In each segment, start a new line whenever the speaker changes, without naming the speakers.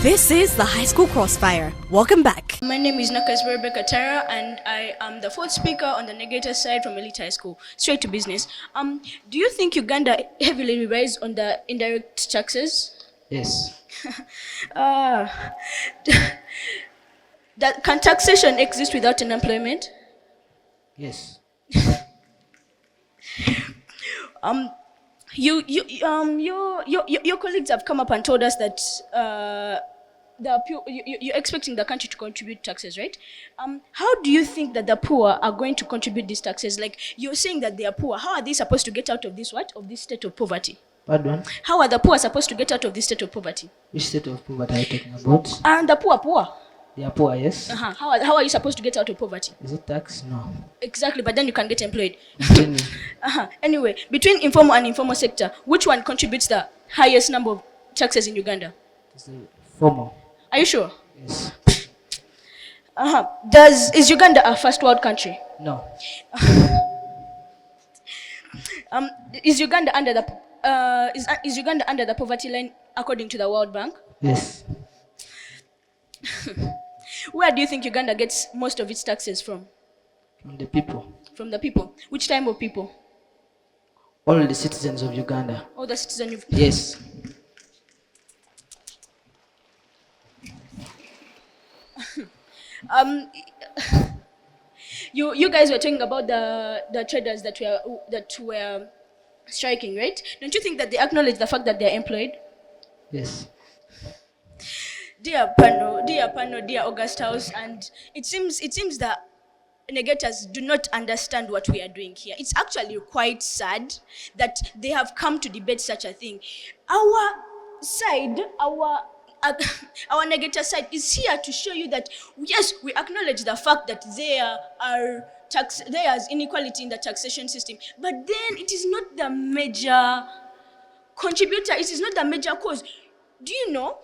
This is the High School Crossfire. Welcome back.
My name is Nakas Rebecca Tara, and I am the fourth speaker on the negative side from Elite High School. Straight to business. Do you think Uganda heavily relies on the indirect taxes?
Yes.
Can taxation exist without unemployment?
Yes.
Your colleagues have come up and told us that you're expecting the country to contribute taxes, right? How do you think that the poor are going to contribute these taxes? Like, you're saying that they are poor. How are they supposed to get out of this of this state of poverty?
Pardon?
How are the poor supposed to get out of this state of poverty?
Which state of poverty are you talking about?
And the poor.
They are poor, yes.
How are you supposed to get out of poverty?
Is it tax? No.
Exactly, but then you can get employed.
Continue.
Anyway, between informal and informal sector, which one contributes the highest number of taxes in Uganda?
It's the formal.
Are you sure?
Yes.
Is Uganda a first world country?
No.
Is Uganda under the poverty line according to the World Bank?
Yes.
Where do you think Uganda gets most of its taxes from?
From the people.
From the people. Which type of people?
All the citizens of Uganda.
All the citizens of
Yes.
You guys were talking about the traders that were striking, right? Don't you think that they acknowledge the fact that they're employed?
Yes.
Dear Pano, dear August House, and it seems that negators do not understand what we are doing here. It's actually quite sad that they have come to debate such a thing. Our side, our negator side is here to show you that yes, we acknowledge the fact that there is inequality in the taxation system, but then it is not the major contributor. It is not the major cause. Do you know?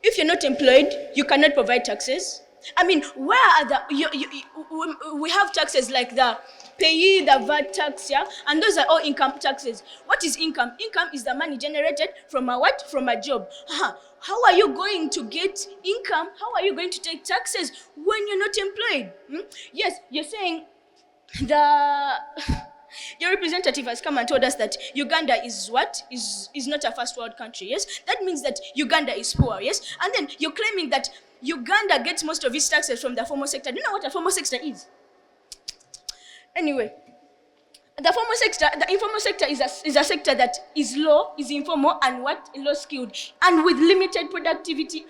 If you're not employed, you cannot provide taxes. I mean, where are we have taxes like the payee, the VAT tax, yeah? And those are all income taxes. What is income? Income is the money generated from a what? From a job. How are you going to get income? How are you going to take taxes when you're not employed? Yes, you're saying your representative has come and told us that Uganda is what? Is not a first world country, yes? That means that Uganda is poor, yes? And then you're claiming that Uganda gets most of its taxes from the formal sector. Do you know what a formal sector is? Anyway, the informal sector is a sector that is low, is informal, and what? Low skilled. And with limited productivity,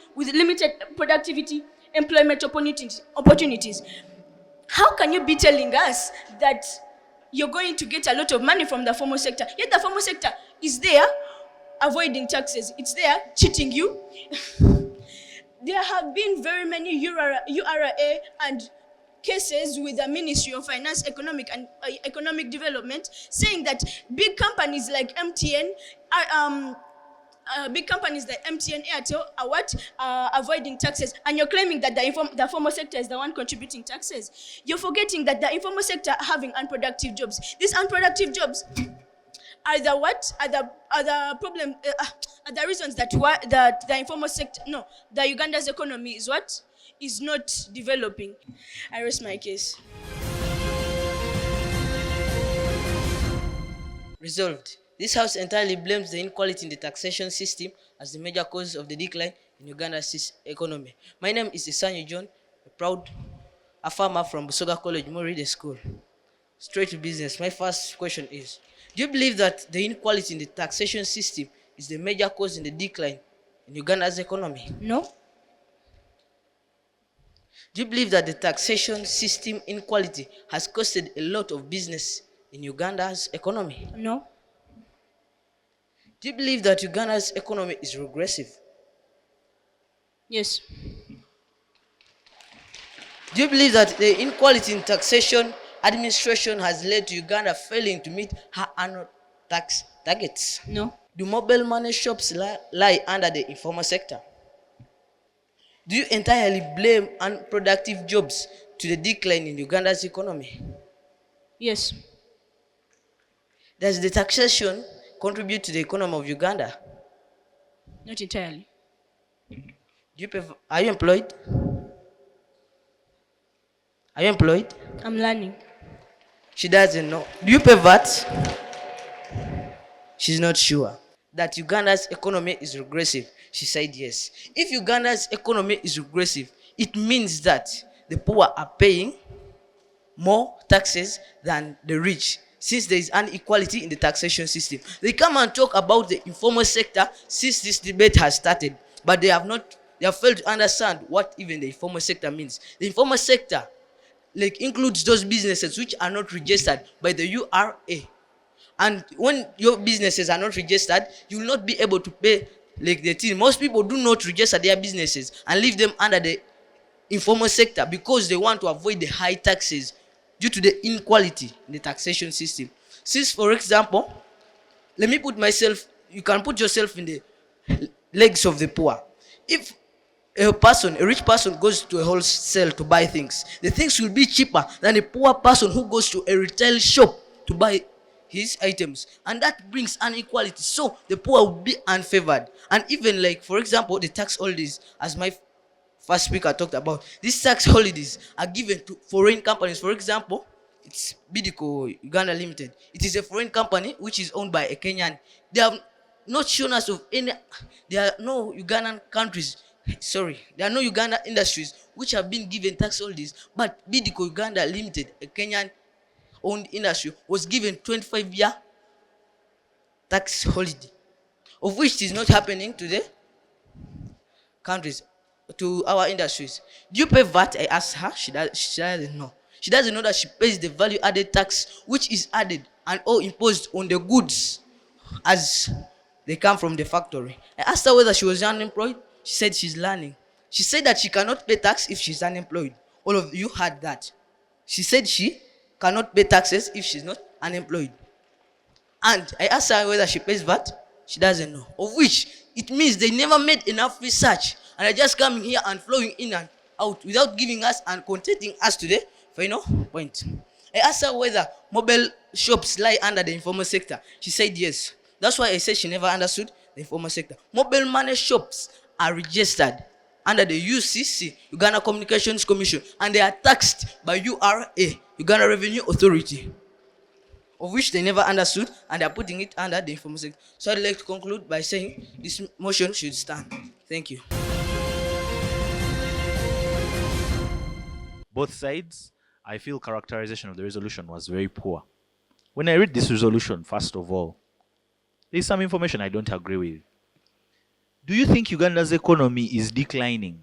employment opportunities. How can you be telling us that you're going to get a lot of money from the formal sector, yet the formal sector is there avoiding taxes? It's there cheating you. There have been very many URA and cases with the Ministry of Finance, Economic Development, saying that big companies like MTN Airtel are avoiding taxes, and you're claiming that the formal sector is the one contributing taxes. You're forgetting that the informal sector are having unproductive jobs. These unproductive jobs are the problem, are the reasons that the informal sector, the Uganda's economy is not developing. I rest my case.
Resolved. This House entirely blames the inequality in the taxation system as the major cause of the decline in Uganda's economy. My name is Isanyu John, a farmer from Busoga College, Mwiri, the school. Straight to business. My first question is, do you believe that the inequality in the taxation system is the major cause in the decline in Uganda's economy?
No.
Do you believe that the taxation system inequality has costed a lot of business in Uganda's economy?
No.
Do you believe that Uganda's economy is regressive?
Yes.
Do you believe that the inequality in taxation administration has led to Uganda failing to meet her annual tax targets?
No.
Do mobile money shops lie under the informal sector? Do you entirely blame unproductive jobs to the decline in Uganda's economy?
Yes.
Does the taxation contribute to the economy of Uganda?
Not entirely.
Do Are you employed? Are you employed?
I'm learning.
She doesn't know. Do you pay VAT? She's not sure. That Uganda's economy is regressive. She said yes. If Uganda's economy is regressive, it means that the poor are paying more taxes than the rich, since there is inequality in the taxation system. They come and talk about the informal sector since this debate has started, but they have failed to understand what even the informal sector means. The informal sector includes those businesses which are not registered by the URA. And when your businesses are not registered, you will not be able to pay the thing. Most people do not register their businesses and leave them under the informal sector because they want to avoid the high taxes due to the inequality in the taxation system. Since, for example, let me put myself, you can put yourself in the legs of the poor. If a rich person goes to a wholesale to buy things, the things will be cheaper than a poor person who goes to a retail shop to buy his items, and that brings inequality. So the poor will be unfavored. And even for example, the tax holidays, as my first speaker talked about, these tax holidays are given to foreign companies. For example, it's Bidco Uganda Limited. It is a foreign company which is owned by a Kenyan. They have not shown us of any. There are no Ugandan countries. Sorry, there are no Uganda industries which have been given tax holidays. But Bidco Uganda Limited, a Kenyan owned industry, was given 25-year tax holiday, of which is not happening to the countries, to our industries. Do you pay VAT? I asked her. She doesn't know. She doesn't know that she pays the value added tax, which is added and all imposed on the goods as they come from the factory. I asked her whether she was unemployed. She said she's learning. She said that she cannot pay tax if she's unemployed. All of you heard that. She said she cannot pay taxes if she's not unemployed. And I asked her whether she pays VAT. She doesn't know. Of which it means they never made enough research and are just coming here and flowing in and out without giving us and contenting us to the final point. I asked her whether mobile shops lie under the informal sector. She said yes. That's why I said she never understood the informal sector. Mobile money shops are registered under the UCC, Uganda Communications Commission, and they are taxed by URA, Uganda Revenue Authority, of which they never understood, and they are putting it under the informal sector. So I'd like to conclude by saying this motion should stand. Thank you.
Both sides, I feel characterization of the resolution was very poor. When I read this resolution, first of all, there's some information I don't agree with. Do you think Uganda's economy is declining?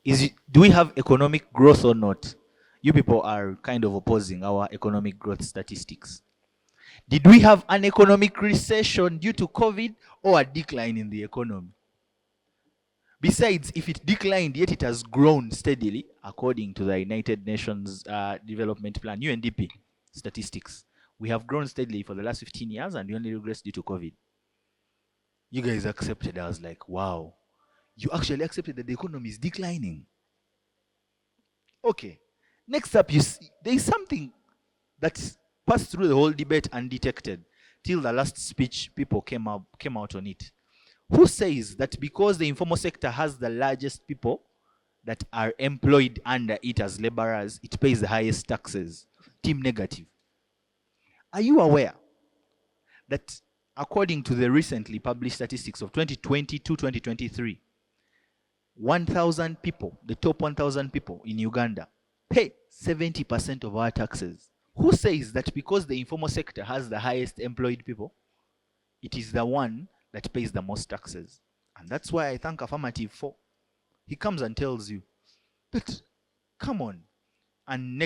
Do we have economic growth or not? You people are kind of opposing our economic growth statistics. Did we have an economic recession due to COVID or a decline in the economy? Besides, if it declined, yet it has grown steadily, according to the United Nations Development Plan, UNDP statistics. We have grown steadily for the last 15 years and we only regressed due to COVID. You guys accepted. I was like, wow. You actually accepted that the economy is declining. Okay. Next up, you see, there is something that passed through the whole debate undetected till the last speech. People came out on it. Who says that because the informal sector has the largest people that are employed under it as laborers, it pays the highest taxes? Team negative. Are you aware that according to the recently published statistics of 2020-2023, 1,000 people, the top 1,000 people in Uganda, pay 70% of our taxes? Who says that because the informal sector has the highest employed people, it is the one that pays the most taxes? And that's why I thank Affirmative 4. He comes and tells you, but come on. And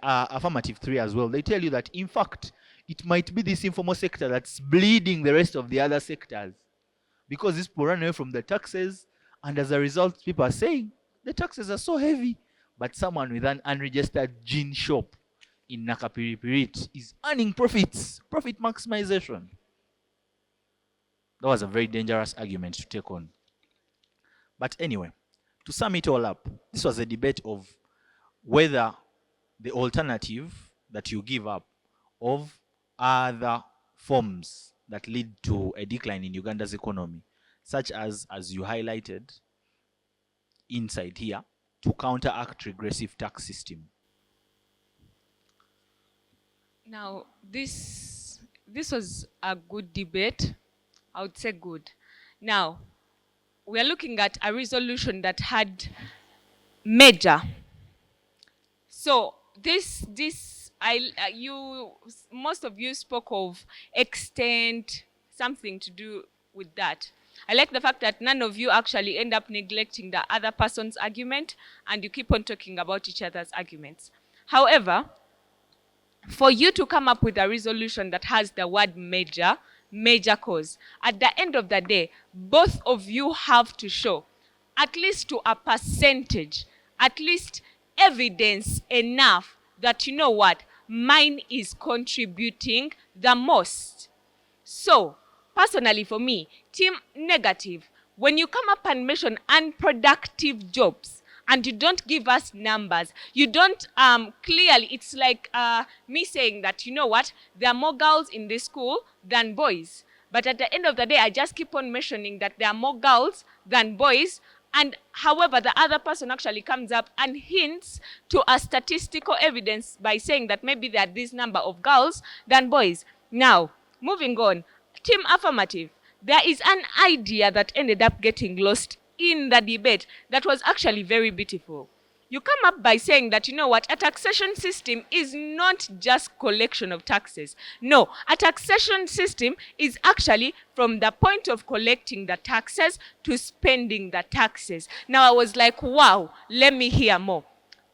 Affirmative 3 as well. They tell you that, in fact, it might be this informal sector that's bleeding the rest of the other sectors. Because these people run away from the taxes, and as a result, people are saying, the taxes are so heavy. But someone with an unregistered gin shop in Nakapiripirit is earning profits. Profit maximization. That was a very dangerous argument to take on. But anyway, to sum it all up, this was a debate of whether the alternative that you give up of other forms that lead to a decline in Uganda's economy, such as you highlighted inside here, to counteract regressive tax system?
Now, this was a good debate. I would say good. Now, we are looking at a resolution that had major. So most of you spoke of extent, something to do with that. I like the fact that none of you actually end up neglecting the other person's argument and you keep on talking about each other's arguments. However, for you to come up with a resolution that has the word major cause, at the end of the day, both of you have to show, at least to a percentage, at least evidence enough that, you know what, mine is contributing the most. So, personally for me, team negative, when you come up and mention unproductive jobs and you don't give us numbers, you don't clearly, it's like me saying that, you know what, there are more girls in this school than boys. But at the end of the day, I just keep on mentioning that there are more girls than boys. And however, the other person actually comes up and hints to a statistical evidence by saying that maybe there are this number of girls than boys. Now, moving on, team affirmative. There is an idea that ended up getting lost in the debate that was actually very beautiful. You come up by saying that, you know what, a taxation system is not just collection of taxes. No, a taxation system is actually from the point of collecting the taxes to spending the taxes. Now I was like, wow, let me hear more.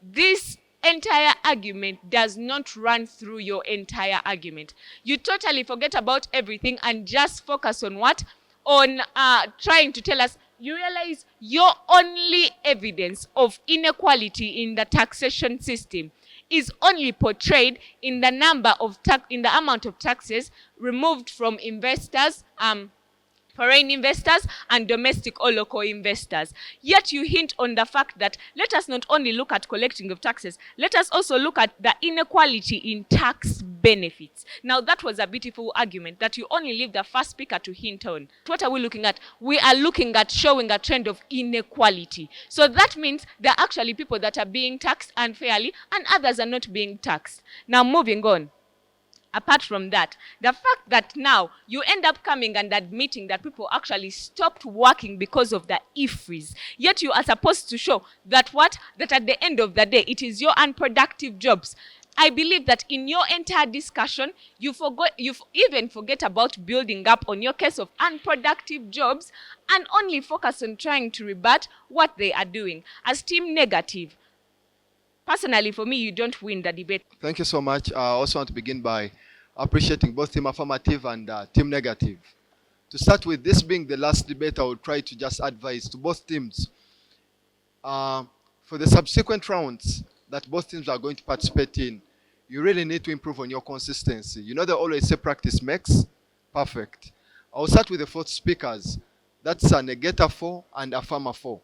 This entire argument does not run through your entire argument. You totally forget about everything and just focus on what? On trying to tell us, you realize your only evidence of inequality in the taxation system is only portrayed in the number of in the amount of taxes removed from investors, foreign investors and domestic or local investors. Yet you hint on the fact that let us not only look at collecting of taxes, let us also look at the inequality in tax benefits. Now that was a beautiful argument that you only leave the first speaker to hint on. What are we looking at? We are looking at showing a trend of inequality. So that means there are actually people that are being taxed unfairly and others are not being taxed. Now moving on. Apart from that, the fact that now you end up coming and admitting that people actually stopped working because of the e-freeze, yet you are supposed to show that that at the end of the day, it is your unproductive jobs. I believe that in your entire discussion, you even forget about building up on your case of unproductive jobs and only focus on trying to rebut what they are doing. As team negative, personally, for me, you don't win the debate.
Thank you so much. I also want to begin by appreciating both team affirmative and team negative. To start with, this being the last debate, I will try to just advise to both teams. For the subsequent rounds that both teams are going to participate in, you really need to improve on your consistency. You know they always say practice makes perfect. I'll start with the 4 speakers. That's a negator 4 and a farmer 4.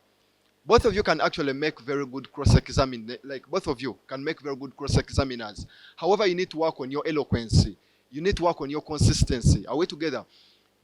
Both of you can actually make very good cross-examiners. Like both of you can make very good cross-examiners. However, you need to work on your eloquence. You need to work on your consistency. Are we together?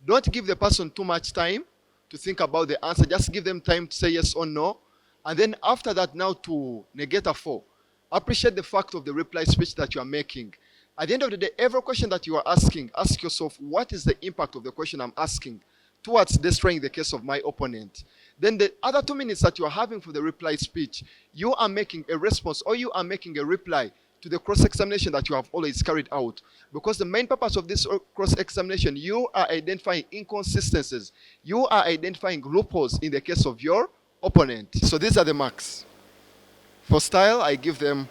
Don't give the person too much time to think about the answer. Just give them time to say yes or no. And then after that, now to negate a 4. Appreciate the fact of the reply speech that you are making. At the end of the day, every question that you are asking, ask yourself, what is the impact of the question I'm asking towards destroying the case of my opponent? Then the other 2 minutes that you are having for the reply speech, you are making a response or you are making a reply to the cross-examination that you have always carried out. Because the main purpose of this cross-examination, you are identifying inconsistencies. You are identifying loopholes in the case of your opponent. So these are the marks. For style, I give them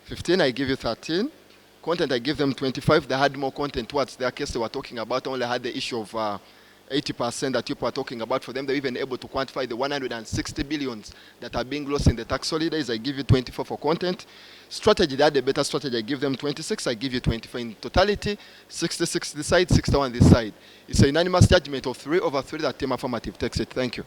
15, I give you 13. Content, I give them 25. They had more content towards their case they were talking about. Only had the issue of 80% that people are talking about. For them, they're even able to quantify the 160 billions that are being lost in the tax holidays. I give you 24 for content. Strategy, they had a better strategy. I give them 26. I give you 24 in totality. 66 this side, 61 this side. It's a unanimous judgment of 3/3 that team affirmative takes it. Thank you.